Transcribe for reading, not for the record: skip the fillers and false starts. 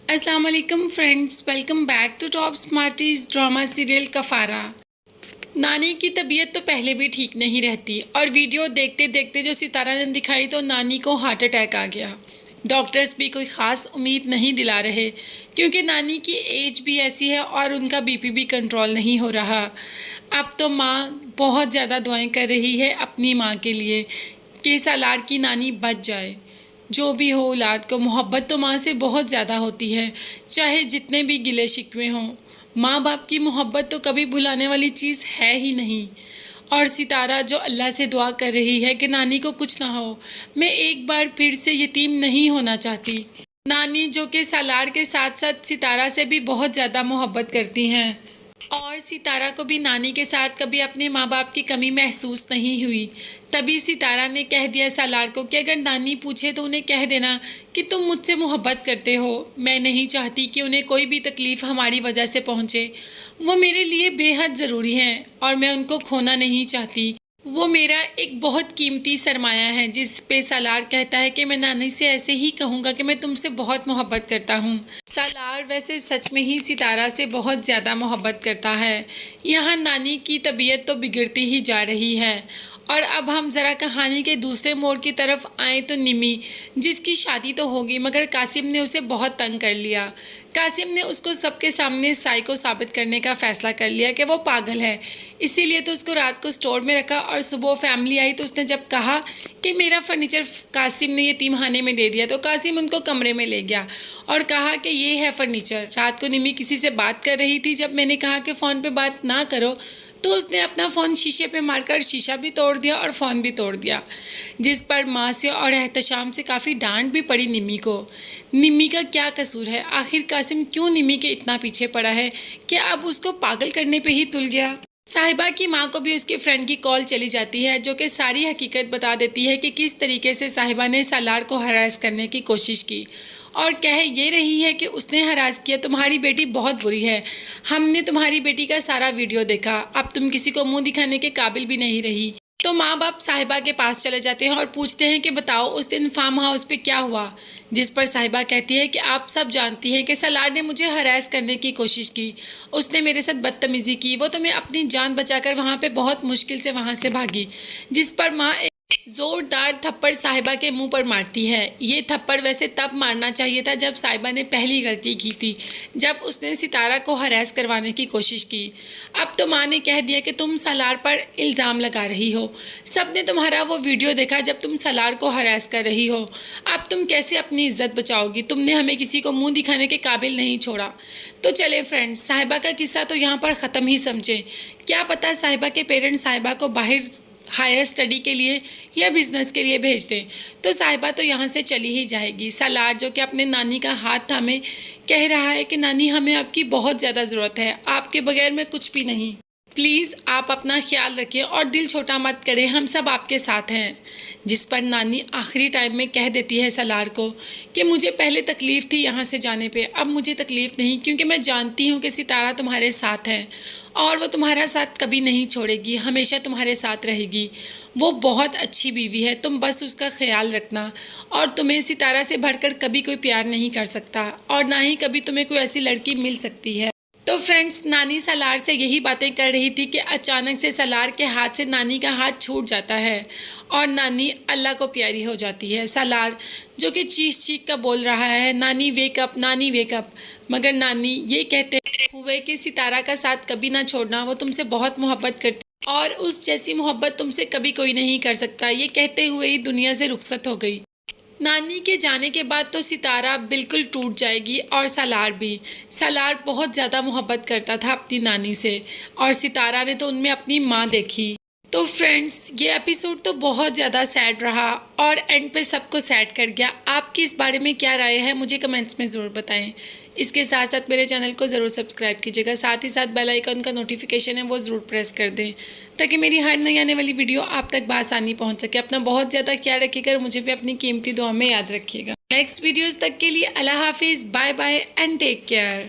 السلام علیکم friends, welcome back to top smarties drama serial Kaffara. نانی کی طبیعت تو پہلے بھی ٹھیک نہیں رہتی اور ویڈیو دیکھتے دیکھتے جو ستارہ نے دکھائی تو نانی کو ہارٹ اٹیک آ گیا۔ ڈاکٹرز بھی کوئی خاص امید نہیں دلا رہے کیونکہ نانی کی ایج بھی ایسی ہے اور ان کا بی پی بھی کنٹرول نہیں ہو رہا۔ اب تو ماں بہت زیادہ دعائیں کر رہی ہے اپنی ماں کے لیے کہ سالار کی نانی بچ جائے۔ جو بھی ہو، اولاد کو محبت تو ماں سے بہت زیادہ ہوتی ہے، چاہے جتنے بھی گلے شکوے ہوں۔ ماں باپ کی محبت تو کبھی بھلانے والی چیز ہے ہی نہیں۔ اور ستارہ جو اللہ سے دعا کر رہی ہے کہ نانی کو کچھ نہ ہو، میں ایک بار پھر سے یتیم نہیں ہونا چاہتی۔ نانی جو کہ سالار کے ساتھ ساتھ ستارہ سے بھی بہت زیادہ محبت کرتی ہیں اور ستارہ کو بھی نانی کے ساتھ کبھی اپنے ماں باپ کی کمی محسوس نہیں ہوئی۔ تبھی ستارہ نے کہہ دیا سالار کو کہ اگر نانی پوچھے تو انہیں کہہ دینا کہ تم مجھ سے محبت کرتے ہو۔ میں نہیں چاہتی کہ انہیں کوئی بھی تکلیف ہماری وجہ سے پہنچے۔ وہ میرے لیے بے حد ضروری ہیں اور میں ان کو کھونا نہیں چاہتی۔ وہ میرا ایک بہت قیمتی سرمایہ ہے۔ جس پہ سالار کہتا ہے کہ میں نانی سے ایسے ہی کہوں گا کہ میں تم سے بہت محبت کرتا ہوں۔ سالار ویسے سچ میں ہی ستارہ سے بہت زیادہ محبت کرتا ہے۔ یہاں نانی کی طبیعت تو بگڑتی ہی جا رہی ہے۔ اور اب ہم ذرا کہانی کے دوسرے موڑ کی طرف آئیں تو نمی، جس کی شادی تو ہوگی مگر قاسم نے اسے بہت تنگ کر لیا۔ قاسم نے اس کو سب کے سامنے سائیکو ثابت کرنے کا فیصلہ کر لیا کہ وہ پاگل ہے، اسی لیے تو اس کو رات کو سٹور میں رکھا اور صبح فیملی آئی تو اس نے جب کہا کہ میرا فرنیچر قاسم نے یتیم خانے میں دے دیا تو قاسم ان کو کمرے میں لے گیا اور کہا کہ یہ ہے فرنیچر۔ رات کو نمی کسی سے بات کر رہی تھی، جب میں نے کہا کہ فون پہ بات نہ کرو تو اس نے اپنا فون شیشے پہ مار کر شیشہ بھی توڑ دیا اور فون بھی توڑ دیا، جس پر ماں سے اور احتشام سے کافی ڈانٹ بھی پڑی نمی کو۔ نمی کا کیا قصور ہے؟ آخر قاسم کیوں نمی کے اتنا پیچھے پڑا ہے کہ اب اس کو پاگل کرنے پہ ہی تل گیا؟ صاحبہ کی ماں کو بھی اس کے فرینڈ کی کال چلی جاتی ہے جو کہ ساری حقیقت بتا دیتی ہے کہ کس طریقے سے صاحبہ نے سالار کو ہراس کرنے کی کوشش کی اور کہہ یہ رہی ہے کہ اس نے ہراس کیا، تمہاری بیٹی بہت بری ہے، ہم نے تمہاری بیٹی کا سارا ویڈیو دیکھا، اب تم کسی کو منہ دکھانے کے قابل بھی نہیں رہی۔ تو ماں باپ صاحبہ کے پاس چلے جاتے ہیں اور پوچھتے ہیں کہ بتاؤ اس دن فارم ہاؤس پہ کیا ہوا، جس پر صاحبہ کہتی ہے کہ آپ سب جانتی ہیں کہ سالار نے مجھے ہراس کرنے کی کوشش کی، اس نے میرے ساتھ بدتمیزی کی، وہ تو میں اپنی جان بچا کر وہاں پہ بہت مشکل سے وہاں سے بھاگی، جس پر ماں ایک زوردار تھپڑ صاحبہ کے منہ پر مارتی ہے۔ یہ تھپڑ ویسے تب مارنا چاہیے تھا جب صاحبہ نے پہلی غلطی کی تھی، جب اس نے ستارہ کو ہراس کروانے کی کوشش کی۔ اب تو ماں نے کہہ دیا کہ تم سالار پر الزام لگا رہی ہو، سب نے تمہارا وہ ویڈیو دیکھا جب تم سالار کو ہراس کر رہی ہو، اب تم کیسے اپنی عزت بچاؤ گی؟ تم نے ہمیں کسی کو منہ دکھانے کے قابل نہیں چھوڑا۔ تو چلے فرینڈز، صاحبہ کا قصہ تو یہاں پر ختم ہی سمجھے۔ کیا پتہ صاحبہ کے پیرنٹس صاحبہ کو باہر ہائر اسٹڈی کے لیے یا بزنس کے لیے بھیج دیں تو صاحبہ تو یہاں سے چلی ہی جائے گی۔ سالار جو کہ اپنے نانی کا ہاتھ تھامے کہہ رہا ہے کہ نانی ہمیں آپ کی بہت زیادہ ضرورت ہے، آپ کے بغیر میں کچھ بھی نہیں، پلیز آپ اپنا خیال رکھیں اور دل چھوٹا مت کریں، ہم سب آپ کے ساتھ ہیں۔ جس پر نانی آخری ٹائم میں کہہ دیتی ہے سالار کو کہ مجھے پہلے تکلیف تھی یہاں سے جانے پہ، اب مجھے تکلیف نہیں، کیونکہ میں جانتی ہوں کہ ستارہ تمہارے ساتھ ہے اور وہ تمہارا ساتھ کبھی نہیں چھوڑے گی، ہمیشہ تمہارے ساتھ رہے گی۔ وہ بہت اچھی بیوی ہے، تم بس اس کا خیال رکھنا، اور تمہیں ستارہ سے بڑھ کر کبھی کوئی پیار نہیں کر سکتا اور نہ ہی کبھی تمہیں کوئی ایسی لڑکی مل سکتی ہے۔ تو فرینڈز، نانی سالار سے یہی باتیں کر رہی تھی کہ اچانک سے سالار کے ہاتھ سے نانی کا ہاتھ چھوٹ جاتا ہے اور نانی اللہ کو پیاری ہو جاتی ہے۔ سالار جو کہ چیخ چیخ کا بول رہا ہے نانی ویک اپ، نانی ویک اپ، مگر نانی یہ کہتے ہوئے کہ ستارہ کا ساتھ کبھی نہ چھوڑنا، وہ تم سے بہت محبت کرتی اور اس جیسی محبت تم سے کبھی کوئی نہیں کر سکتا، یہ کہتے ہوئے ہی دنیا سے رخصت ہو گئی۔ نانی کے جانے کے بعد تو ستارہ بالکل ٹوٹ جائے گی اور سالار بھی۔ سالار بہت زیادہ محبت کرتا تھا اپنی نانی سے اور ستارہ نے تو ان میں اپنی ماں دیکھی۔ تو فرینڈز، یہ ایپیسوڈ تو بہت زیادہ سیڈ رہا اور اینڈ پہ سب کو سیڈ کر گیا۔ آپ کی اس بارے میں کیا رائے ہے مجھے کمنٹس میں ضرور بتائیں۔ اس کے ساتھ ساتھ میرے چینل کو ضرور سبسکرائب کیجیے گا، ساتھ ہی ساتھ بیل آئیکن کا نوٹیفیکیشن ہے وہ ضرور پریس کر دیں تاکہ میری ہر نئی آنے والی ویڈیو آپ تک بآسانی پہنچ سکے۔ اپنا بہت زیادہ خیال رکھیے گا، مجھے بھی اپنی قیمتی دعاؤں میں یاد رکھیے گا۔ نیکسٹ ویڈیوز تک کے لیے اللہ حافظ، bye bye and take care.